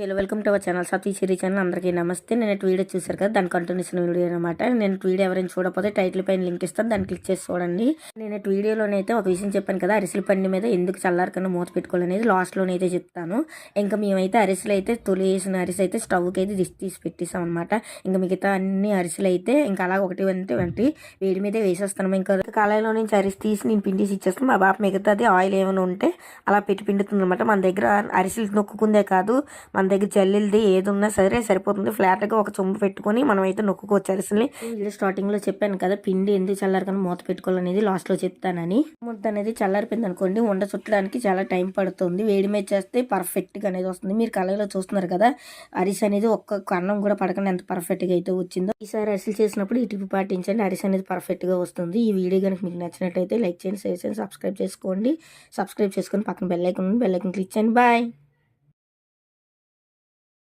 Hello welcome to our channel Sathi Siri channel. అందరికీ నమస్తే. నేను వీడియో చూసారు కదా, దాని కంటిన్యూషన్ వీడియో అనమాట. నేను వీడియో ఎవరైనా చూడకపోతే టైటిల్ పైన లింక్ ఇస్తాను, దాన్ని క్లిక్ చేసి చూడండి. నేను వీడియోలోనైతే ఒక విషయం చెప్పాను కదా, అరిసెల పండి మీద ఎందుకు చల్లారకన్నా మూత పెట్టుకోవాలనేది లాస్ట్లోనైతే చెప్తాను. ఇంకా మేమైతే అరిసెలు అయితే తొలి వేసిన అరిసె అయితే స్టవ్కి అయితే తీసి పెట్టేసాం అనమాట. ఇంకా మిగతా అన్ని అరిసెలు అయితే ఇంకా అలా ఒకటి వేడి మీదే వేసేస్తాను. ఇంకా కళాయిలో నుంచి అరిసి తీసి నేను పిండిసి ఇచ్చేస్తాను. మా బాప మిగతాది ఆయిల్ ఏమైనా ఉంటే అలా పిండుతుంది అనమాట. మన దగ్గర అరిసెలు నొక్కుందే కాదు, మన దగ్గర జల్లిది ఏది ఉన్నా సరే సరిపోతుంది. ఫ్లాట్గా ఒక చొంబు పెట్టుకొని మనం అయితే నొక్కుకోవచ్చు అరిసెల్ని. స్టార్టింగ్ లో చెప్పాను కదా, పిండి ఎందుకు చల్లారకని మూత పెట్టుకోవాలనేది లాస్ట్ లో చెప్తానని. ముద్ద అనేది చల్లారిపోయింది అనుకోండి, ఉండ చుట్టడానికి చాలా టైం పడుతుంది. వేడి మీద చేస్తే పర్ఫెక్ట్ గా అనేది వస్తుంది. మీరు కళలో చూస్తున్నారు కదా, అరిసె అనేది ఒక్క కన్నం కూడా పడకుండా ఎంత పర్ఫెక్ట్ గా అయితే వచ్చిందో. ఈసారి అరిసెలు చేసినప్పుడు ఈ టిప్ పాటించండి, అరిసె అనేది పర్ఫెక్ట్ గా వస్తుంది. ఈ వీడియో కనుక మీకు నచ్చినట్టయితే లైక్ చేయండి, షేర్ చేయండి, సబ్స్క్రైబ్ చేసుకొని పక్కన బెల్ ఐకాన్ క్లిక్ చేయండి. బాయ్.